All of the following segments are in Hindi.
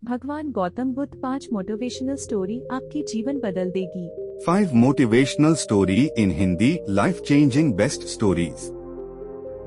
भगवान गौतम बुद्ध 5 मोटिवेशनल स्टोरी आपकी जीवन बदल देगी। 5 motivational story in Hindi life changing best stories।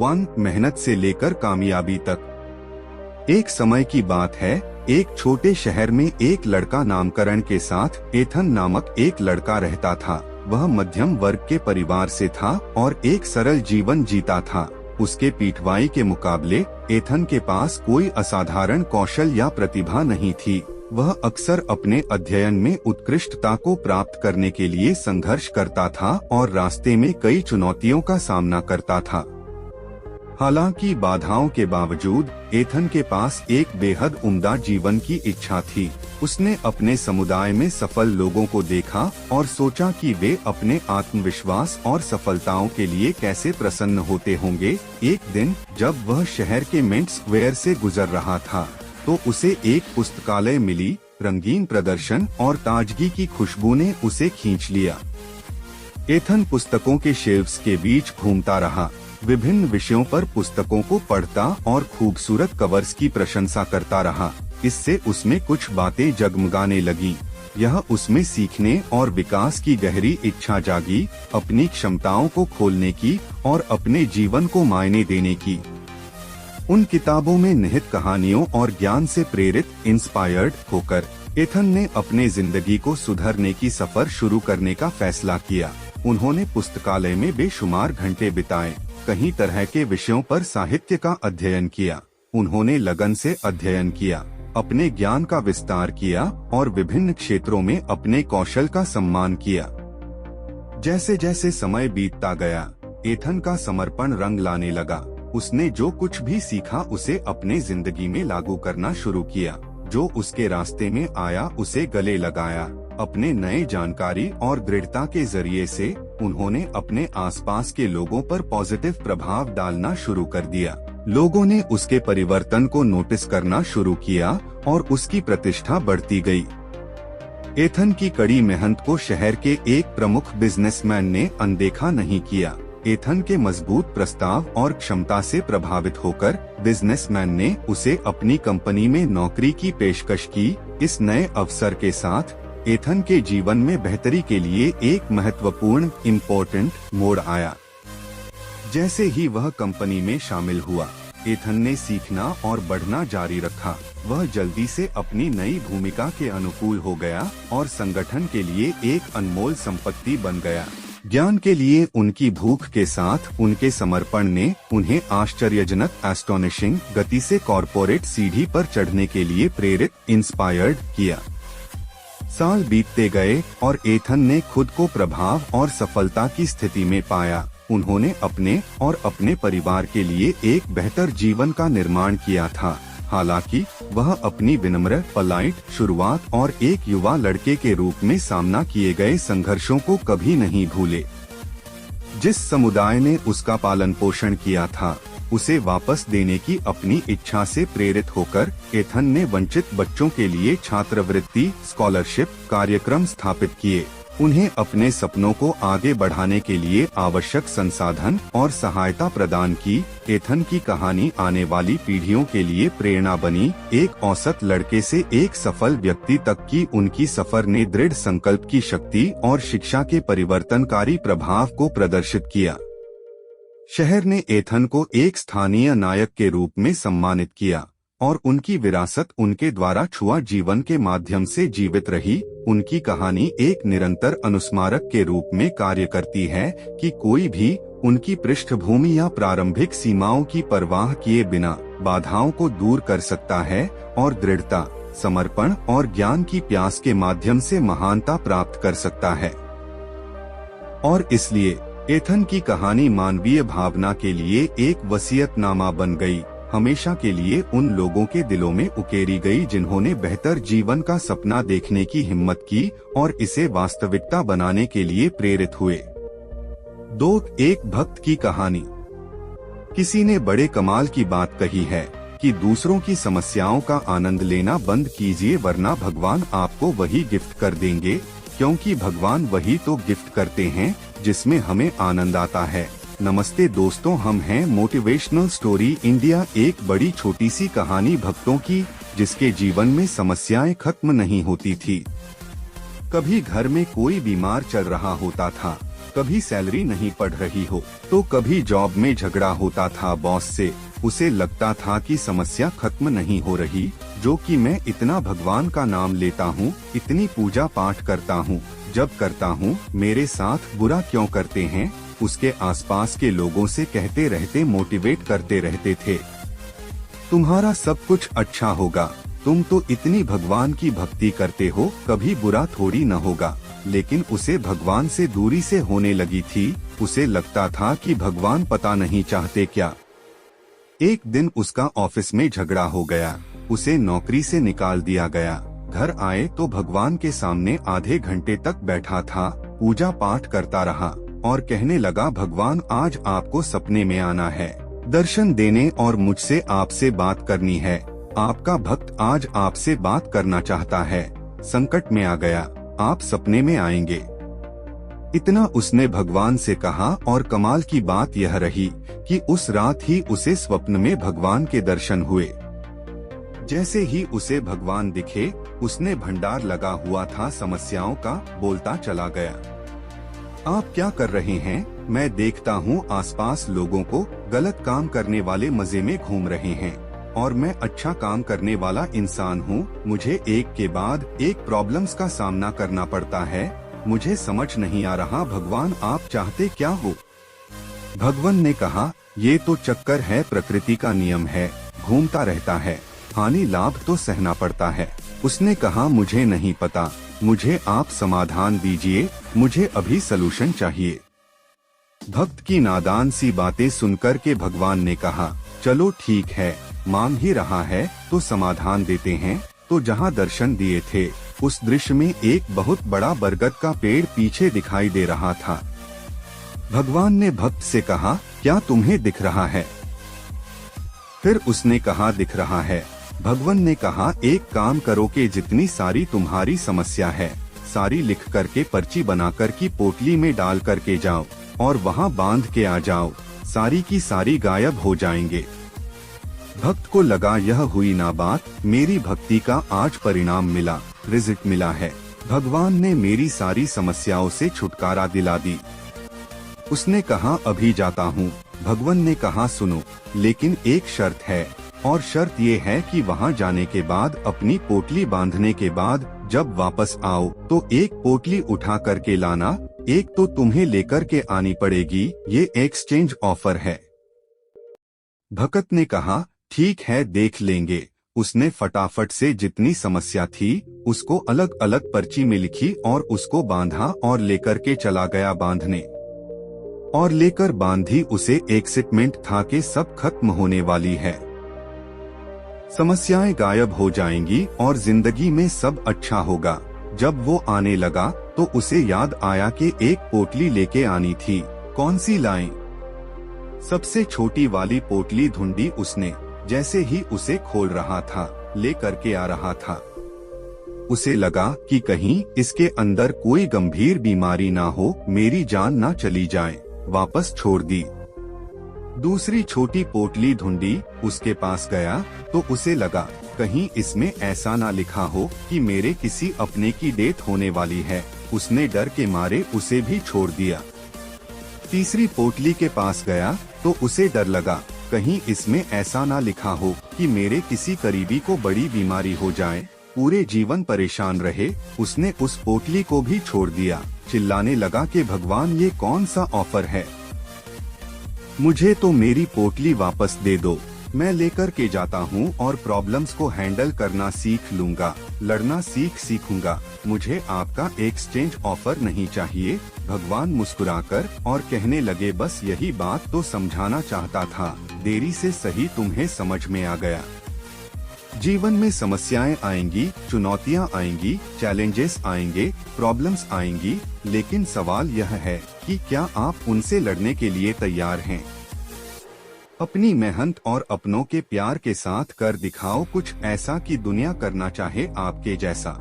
1 मेहनत से लेकर कामयाबी तक। एक समय की बात है, एक छोटे शहर में एक लड़का नामकरण के साथ एथन नामक एक लड़का रहता था। वह मध्यम वर्ग के परिवार से था और एक सरल जीवन जीता था। उसके पीठवाई के मुकाबले एथन के पास कोई असाधारण कौशल या प्रतिभा नहीं थी। वह अक्सर अपने अध्ययन में उत्कृष्टता को प्राप्त करने के लिए संघर्ष करता था और रास्ते में कई चुनौतियों का सामना करता था। हालांकि बाधाओं के बावजूद एथन के पास एक बेहद उम्दा जीवन की इच्छा थी। उसने अपने समुदाय में सफल लोगों को देखा और सोचा कि वे अपने आत्मविश्वास और सफलताओं के लिए कैसे प्रसन्न होते होंगे। एक दिन जब वह शहर के मिंट स्क्वेयर से गुजर रहा था, तो उसे एक पुस्तकालय मिली। रंगीन प्रदर्शन और ताजगी की खुशबू ने उसे खींच लिया। एथन पुस्तकों के शेल्फ्स के बीच घूमता रहा, विभिन्न विषयों पर पुस्तकों को पढ़ता और खूबसूरत कवर्स की प्रशंसा करता रहा। इससे उसमें कुछ बातें जगमगाने लगीं। यह उसमें सीखने और विकास की गहरी इच्छा जागी, अपनी क्षमताओं को खोलने की और अपने जीवन को मायने देने की। उन किताबों में निहित कहानियों और ज्ञान से प्रेरित इंस्पायर्ड होकर एथन ने अपने जिंदगी को सुधारने की सफर शुरू करने का फैसला किया। उन्होंने पुस्तकालय में बेशुमार घंटे बिताए, कई तरह के विषयों पर साहित्य का अध्ययन किया। उन्होंने लगन से अध्ययन किया, अपने ज्ञान का विस्तार किया और विभिन्न क्षेत्रों में अपने कौशल का सम्मान किया। जैसे जैसे समय बीतता गया, एथन का समर्पण रंग लाने लगा। उसने जो कुछ भी सीखा उसे अपने जिंदगी में लागू करना शुरू किया। जो उसके रास्ते में आया उसे गले लगाया। अपने नए जानकारी और दृढ़ता के जरिए से उन्होंने अपने आसपास के लोगों पर पॉजिटिव प्रभाव डालना शुरू कर दिया। लोगों ने उसके परिवर्तन को नोटिस करना शुरू किया और उसकी प्रतिष्ठा बढ़ती गई। एथन की कड़ी मेहनत को शहर के एक प्रमुख बिजनेसमैन ने अनदेखा नहीं किया। एथन के मजबूत प्रस्ताव और क्षमता से प्रभावित होकर बिजनेसमैन ने उसे अपनी कंपनी में नौकरी की पेशकश की। इस नए अवसर के साथ एथन के जीवन में बेहतरी के लिए एक महत्वपूर्ण इम्पोर्टेंट मोड़ आया। जैसे ही वह कंपनी में शामिल हुआ, एथन ने सीखना और बढ़ना जारी रखा। वह जल्दी से अपनी नई भूमिका के अनुकूल हो गया और संगठन के लिए एक अनमोल संपत्ति बन गया। ज्ञान के लिए उनकी भूख के साथ उनके समर्पण ने उन्हें आश्चर्यजनक एस्टोनिशिंग गति से कॉर्पोरेट सीढ़ी पर चढ़ने के लिए प्रेरित इंस्पायर्ड किया। साल बीतते गए और एथन ने खुद को प्रभाव और सफलता की स्थिति में पाया। उन्होंने अपने और अपने परिवार के लिए एक बेहतर जीवन का निर्माण किया था। हालांकि वह अपनी विनम्र, पोलाइट शुरुआत और एक युवा लड़के के रूप में सामना किए गए संघर्षों को कभी नहीं भूले। जिस समुदाय ने उसका पालन पोषण किया था, उसे वापस देने की अपनी इच्छा से प्रेरित होकर एथन ने वंचित बच्चों के लिए छात्रवृत्ति स्कॉलरशिप कार्यक्रम स्थापित किए। उन्हें अपने सपनों को आगे बढ़ाने के लिए आवश्यक संसाधन और सहायता प्रदान की। एथन की कहानी आने वाली पीढ़ियों के लिए प्रेरणा बनी। एक औसत लड़के से एक सफल व्यक्ति तक की उनकी सफर ने दृढ़ संकल्प की शक्ति और शिक्षा के परिवर्तनकारी प्रभाव को प्रदर्शित किया। शहर ने एथन को एक स्थानीय नायक के रूप में सम्मानित किया और उनकी विरासत उनके द्वारा छुआ जीवन के माध्यम से जीवित रही। उनकी कहानी एक निरंतर अनुस्मारक के रूप में कार्य करती है कि कोई भी उनकी पृष्ठभूमि या प्रारंभिक सीमाओं की परवाह किए बिना बाधाओं को दूर कर सकता है और दृढ़ता, समर्पण और ज्ञान की प्यास के माध्यम से महानता प्राप्त कर सकता है। और इसलिए एथन की कहानी मानवीय भावना के लिए एक वसीयतनामा बन गई, हमेशा के लिए उन लोगों के दिलों में उकेरी गई जिन्होंने बेहतर जीवन का सपना देखने की हिम्मत की और इसे वास्तविकता बनाने के लिए प्रेरित हुए। 2 एक भक्त की कहानी। किसी ने बड़े कमाल की बात कही है कि दूसरों की समस्याओं का आनंद लेना बंद कीजिए, वरना भगवान आपको वही गिफ्ट कर देंगे, क्योंकि भगवान वही तो गिफ्ट करते हैं जिसमें हमें आनंद आता है। नमस्ते दोस्तों, हम हैं मोटिवेशनल स्टोरी इंडिया, एक बड़ी छोटी सी कहानी भक्तों की जिसके जीवन में समस्याएं खत्म नहीं होती थी। कभी घर में कोई बीमार चल रहा होता था, कभी सैलरी नहीं बढ़ रही हो, तो कभी जॉब में झगड़ा होता था बॉस से। उसे लगता था कि समस्या खत्म नहीं हो रही, जो कि मैं इतना भगवान का नाम लेता हूँ, इतनी पूजा पाठ करता हूँ, जब करता हूँ मेरे साथ बुरा क्यों करते हैं। उसके आसपास के लोगों से कहते रहते, मोटिवेट करते रहते थे, तुम्हारा सब कुछ अच्छा होगा, तुम तो इतनी भगवान की भक्ति करते हो, कभी बुरा थोड़ी न होगा। लेकिन उसे भगवान से दूरी से होने लगी थी। उसे लगता था कि भगवान पता नहीं चाहते क्या। एक दिन उसका ऑफिस में झगड़ा हो गया, उसे नौकरी से निकाल दिया गया। घर आए तो भगवान के सामने आधे घंटे तक बैठा था, पूजा पाठ करता रहा और कहने लगा, भगवान आज आपको सपने में आना है, दर्शन देने और मुझसे आपसे बात करनी है। आपका भक्त आज आपसे बात करना चाहता है, संकट में आ गया, आप सपने में आएंगे। इतना उसने भगवान से कहा और कमाल की बात यह रही कि उस रात ही उसे स्वप्न में भगवान के दर्शन हुए। जैसे ही उसे भगवान दिखे, उसने भंडार लगा हुआ था समस्याओं का, बोलता चला गया, आप क्या कर रहे हैं? मैं देखता हूँ आसपास लोगों को गलत काम करने वाले मजे में घूम रहे हैं और मैं अच्छा काम करने वाला इंसान हूँ। मुझे एक के बाद एक प्रॉब्लम्स का सामना करना पड़ता है। मुझे समझ नहीं आ रहा भगवान आप चाहते क्या हो? भगवान ने कहा, ये तो चक्कर है, प्रकृति का नियम है, घूमता रहता है, हानि लाभ तो सहना पड़ता है। उसने कहा, मुझे नहीं पता, मुझे आप समाधान दीजिए, मुझे अभी सलूशन चाहिए। भक्त की नादान सी बातें सुनकर के भगवान ने कहा, चलो ठीक है, मांग ही रहा है तो समाधान देते हैं। तो जहाँ दर्शन दिए थे उस दृश्य में एक बहुत बड़ा बरगद का पेड़ पीछे दिखाई दे रहा था। भगवान ने भक्त से कहा, क्या तुम्हें दिख रहा है? फिर उसने कहा, दिख रहा है। भगवान ने कहा, एक काम करो कि जितनी सारी तुम्हारी समस्या है सारी लिख करके पर्ची बनाकर की पोटली में डाल करके जाओ और वहाँ बांध के आ जाओ, सारी की सारी गायब हो जाएंगे। भक्त को लगा यह हुई ना बात, मेरी भक्ति का आज परिणाम मिला, रिजल्ट मिला है। भगवान ने मेरी सारी समस्याओं से छुटकारा दिला दी। उसने कहा, अभी जाता हूँ। भगवान ने कहा, सुनो, लेकिन एक शर्त है, और शर्त ये है कि वहाँ जाने के बाद अपनी पोटली बांधने के बाद जब वापस आओ तो एक पोटली उठा करके लाना, एक तो तुम्हें लेकर के आनी पड़ेगी, ये एक्सचेंज ऑफर है। भगत ने कहा, ठीक है, देख लेंगे। उसने फटाफट से जितनी समस्या थी उसको अलग अलग पर्ची में लिखी और उसको बांधा और लेकर के चला गया बांधने। और लेकर बांधी उसे एक्साइटमेंट था कि सब खत्म होने वाली है, समस्याएं गायब हो जाएंगी और जिंदगी में सब अच्छा होगा। जब वो आने लगा तो उसे याद आया कि एक पोटली लेके आनी थी। कौन सी लाएं? सबसे छोटी वाली पोटली ढूंढी उसने। जैसे ही उसे खोल रहा था, ले करके आ रहा था, उसे लगा कि कहीं इसके अंदर कोई गंभीर बीमारी ना हो, मेरी जान ना चली जाए, वापस छोड़ दी। दूसरी छोटी पोटली ढूंढी, उसके पास गया तो उसे लगा कहीं इसमें ऐसा ना लिखा हो कि मेरे किसी अपने की डेथ होने वाली है। उसने डर के मारे उसे भी छोड़ दिया। तीसरी पोटली के पास गया तो उसे डर लगा कहीं इसमें ऐसा ना लिखा हो कि मेरे किसी करीबी को बड़ी बीमारी हो जाए, पूरे जीवन परेशान रहे। उसने उस पोटली को भी छोड़ दिया। चिल्लाने लगा कि भगवान ये कौन सा ऑफर है, मुझे तो मेरी पोटली वापस दे दो, मैं लेकर के जाता हूँ और प्रॉब्लम्स को हैंडल करना सीख लूंगा, लड़ना सीखूंगा, मुझे आपका एक्सचेंज ऑफर नहीं चाहिए। भगवान मुस्कुराकर और कहने लगे, बस यही बात तो समझाना चाहता था, देरी से सही तुम्हें समझ में आ गया। जीवन में समस्याएं आएंगी, चुनौतियां आएंगी, चैलेंजेस आएंगे, प्रॉब्लम्स आएंगी, लेकिन सवाल यह है कि क्या आप उनसे लड़ने के लिए तैयार हैं? अपनी मेहनत और अपनों के प्यार के साथ कर दिखाओ कुछ ऐसा कि दुनिया करना चाहे आपके जैसा।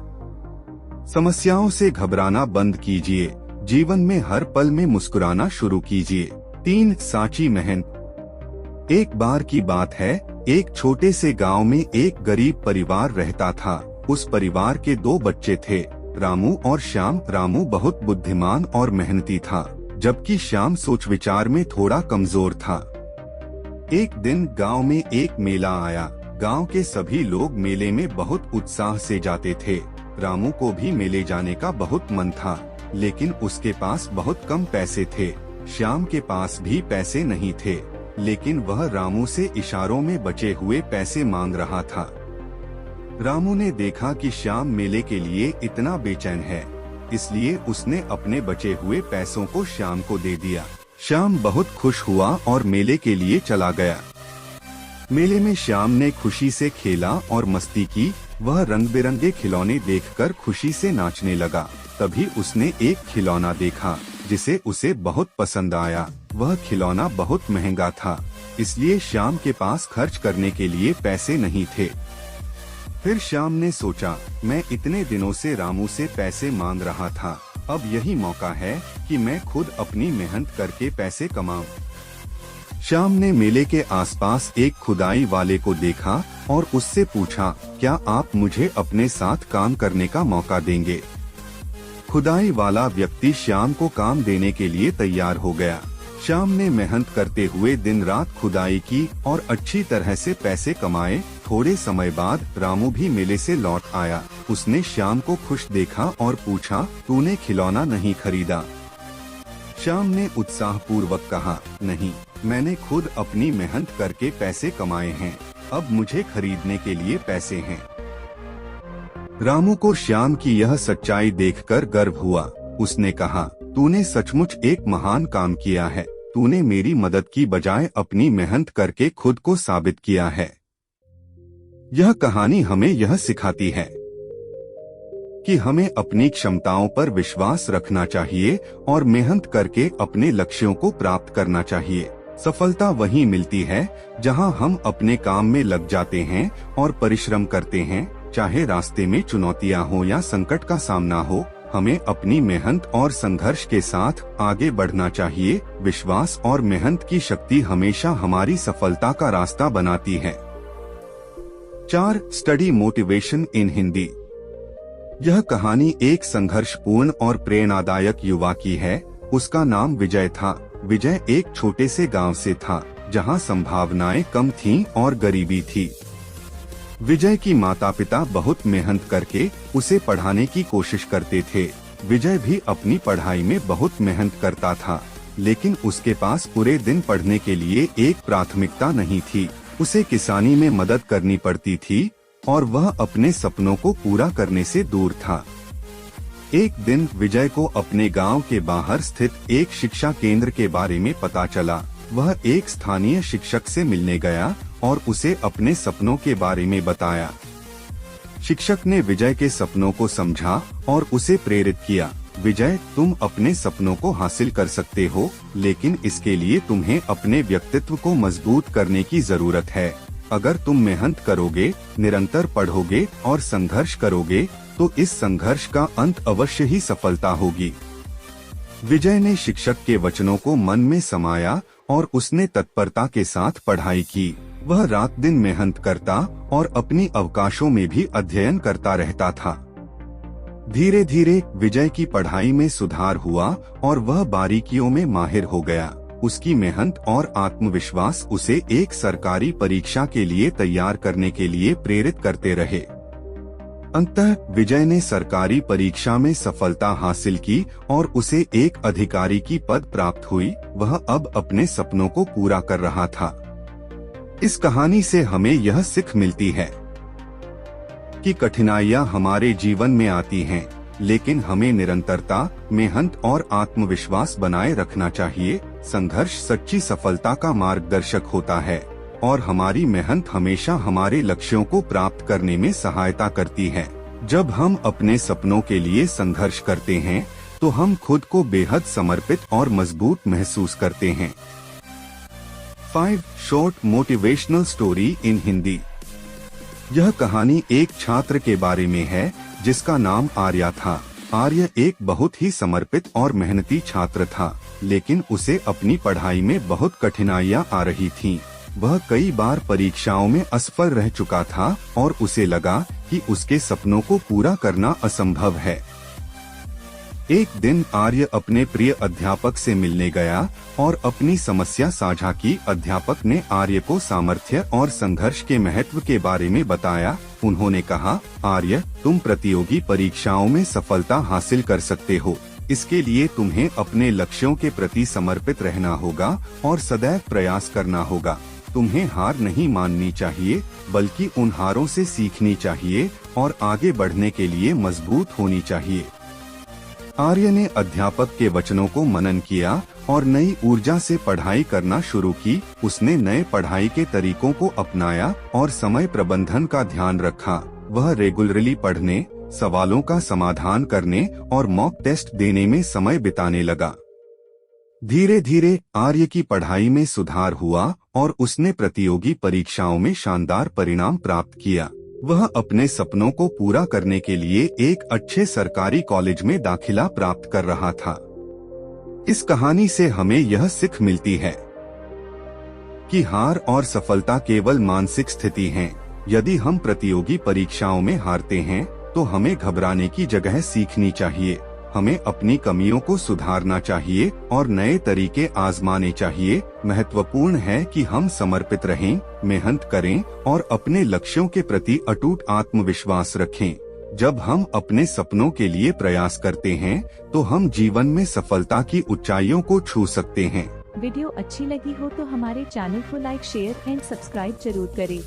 समस्याओं से घबराना बंद कीजिए, जीवन में हर पल में मुस्कुराना शुरू कीजिए। 3 साची मेहनत। एक बार की बात है, एक छोटे से गांव में एक गरीब परिवार रहता था। उस परिवार के 2 बच्चे थे, रामू और श्याम। रामू बहुत बुद्धिमान और मेहनती था, जबकि श्याम सोच विचार में थोड़ा कमजोर था। एक दिन गांव में एक मेला आया। गांव के सभी लोग मेले में बहुत उत्साह से जाते थे। रामू को भी मेले जाने का बहुत मन था, लेकिन उसके पास बहुत कम पैसे थे। श्याम के पास भी पैसे नहीं थे, लेकिन वह रामू से इशारों में बचे हुए पैसे मांग रहा था। रामू ने देखा कि श्याम मेले के लिए इतना बेचैन है, इसलिए उसने अपने बचे हुए पैसों को श्याम को दे दिया। श्याम बहुत खुश हुआ और मेले के लिए चला गया। मेले में श्याम ने खुशी से खेला और मस्ती की। वह रंग बिरंगे खिलौने देखकर खुशी से नाचने लगा। तभी उसने एक खिलौना देखा जिसे उसे बहुत पसंद आया। वह खिलौना बहुत महंगा था, इसलिए श्याम के पास खर्च करने के लिए पैसे नहीं थे। फिर श्याम ने सोचा, मैं इतने दिनों से रामू से पैसे मांग रहा था, अब यही मौका है कि मैं खुद अपनी मेहनत करके पैसे कमाऊं। श्याम ने मेले के आसपास एक खुदाई वाले को देखा और उससे पूछा, क्या आप मुझे अपने साथ काम करने का मौका देंगे? खुदाई वाला व्यक्ति श्याम को काम देने के लिए तैयार हो गया। श्याम ने मेहनत करते हुए दिन रात खुदाई की और अच्छी तरह से पैसे कमाए। थोड़े समय बाद रामू भी मेले से लौट आया। उसने श्याम को खुश देखा और पूछा, तूने खिलौना नहीं खरीदा? श्याम ने उत्साहपूर्वक कहा, नहीं, मैंने खुद अपनी मेहनत करके पैसे कमाए हैं, अब मुझे खरीदने के लिए पैसे हैं। रामू को श्याम की यह सच्चाई देखकर गर्व हुआ। उसने कहा, तूने सचमुच एक महान काम किया है। तूने मेरी मदद की बजाय अपनी मेहनत करके खुद को साबित किया है। यह कहानी हमें यह सिखाती है कि हमें अपनी क्षमताओं पर विश्वास रखना चाहिए और मेहनत करके अपने लक्ष्यों को प्राप्त करना चाहिए। सफलता वहीं मिलती है जहां हम अपने काम में लग जाते हैं और परिश्रम करते हैं। चाहे रास्ते में चुनौतियां हो या संकट का सामना हो, हमें अपनी मेहनत और संघर्ष के साथ आगे बढ़ना चाहिए। विश्वास और मेहनत की शक्ति हमेशा हमारी सफलता का रास्ता बनाती है। 4. Study motivation in Hindi. यह कहानी एक संघर्षपूर्ण और प्रेरणादायक युवा की है। उसका नाम विजय था। विजय एक छोटे से गांव से था, जहां संभावनाएं कम थीं और गरीबी थी। विजय की माता पिता बहुत मेहनत करके उसे पढ़ाने की कोशिश करते थे। विजय भी अपनी पढ़ाई में बहुत मेहनत करता था, लेकिन उसके पास पूरे दिन पढ़ने के लिए एक प्राथमिकता नहीं थी। उसे किसानी में मदद करनी पड़ती थी और वह अपने सपनों को पूरा करने से दूर था। एक दिन विजय को अपने गांव के बाहर स्थित एक शिक्षा केंद्र के बारे में पता चला। वह एक स्थानीय शिक्षक से मिलने गया और उसे अपने सपनों के बारे में बताया। शिक्षक ने विजय के सपनों को समझा और उसे प्रेरित किया। विजय, तुम अपने सपनों को हासिल कर सकते हो, लेकिन इसके लिए तुम्हें अपने व्यक्तित्व को मजबूत करने की जरूरत है। अगर तुम मेहनत करोगे, निरंतर पढ़ोगे और संघर्ष करोगे, तो इस संघर्ष का अंत अवश्य ही सफलता होगी। विजय ने शिक्षक के वचनों को मन में समाया और उसने तत्परता के साथ पढ़ाई की। वह रात दिन मेहनत करता और अपनी अवकाशों में भी अध्ययन करता रहता था। धीरे धीरे विजय की पढ़ाई में सुधार हुआ और वह बारीकियों में माहिर हो गया। उसकी मेहनत और आत्मविश्वास उसे एक सरकारी परीक्षा के लिए तैयार करने के लिए प्रेरित करते रहे। अंततः विजय ने सरकारी परीक्षा में सफलता हासिल की और उसे एक अधिकारी की पद प्राप्त हुई। वह अब अपने सपनों को पूरा कर रहा था। इस कहानी से हमें यह सीख मिलती है कि कठिनाइयां हमारे जीवन में आती हैं, लेकिन हमें निरंतरता, मेहनत और आत्मविश्वास बनाए रखना चाहिए। संघर्ष सच्ची सफलता का मार्गदर्शक होता है और हमारी मेहनत हमेशा हमारे लक्ष्यों को प्राप्त करने में सहायता करती है। जब हम अपने सपनों के लिए संघर्ष करते हैं, तो हम खुद को बेहद समर्पित और मजबूत महसूस करते हैं। 5. Short motivational story in Hindi. यह कहानी एक छात्र के बारे में है जिसका नाम आर्या था। आर्य एक बहुत ही समर्पित और मेहनती छात्र था, लेकिन उसे अपनी पढ़ाई में बहुत कठिनाइयां आ रही थीं। वह कई बार परीक्षाओं में असफल रह चुका था और उसे लगा कि उसके सपनों को पूरा करना असंभव है। एक दिन आर्य अपने प्रिय अध्यापक से मिलने गया और अपनी समस्या साझा की। अध्यापक ने आर्य को सामर्थ्य और संघर्ष के महत्व के बारे में बताया। उन्होंने कहा, आर्य, तुम प्रतियोगी परीक्षाओं में सफलता हासिल कर सकते हो। इसके लिए तुम्हें अपने लक्ष्यों के प्रति समर्पित रहना होगा और सदैव प्रयास करना होगा। तुम्हें हार नहीं माननी चाहिए, बल्कि उन हारों से सीखनी चाहिए और आगे बढ़ने के लिए मजबूत होनी चाहिए। आर्य ने अध्यापक के वचनों को मनन किया और नई ऊर्जा से पढ़ाई करना शुरू की। उसने नए पढ़ाई के तरीकों को अपनाया और समय प्रबंधन का ध्यान रखा। वह रेगुलरली पढ़ने, सवालों का समाधान करने और मॉक टेस्ट देने में समय बिताने लगा। धीरे धीरे आर्य की पढ़ाई में सुधार हुआ और उसने प्रतियोगी परीक्षाओं में शानदार परिणाम प्राप्त किया। वह अपने सपनों को पूरा करने के लिए एक अच्छे सरकारी कॉलेज में दाखिला प्राप्त कर रहा था। इस कहानी से हमें यह सीख मिलती है कि हार और सफलता केवल मानसिक स्थिति हैं। यदि हम प्रतियोगी परीक्षाओं में हारते हैं, तो हमें घबराने की जगह सीखनी चाहिए। हमें अपनी कमियों को सुधारना चाहिए और नए तरीके आजमाने चाहिए। महत्वपूर्ण है कि हम समर्पित रहें, मेहनत करें और अपने लक्ष्यों के प्रति अटूट आत्मविश्वास रखें। जब हम अपने सपनों के लिए प्रयास करते हैं, तो हम जीवन में सफलता की ऊंचाइयों को छू सकते हैं। वीडियो अच्छी लगी हो तो हमारे चैनल को लाइक, शेयर एंड सब्सक्राइब जरूर करें।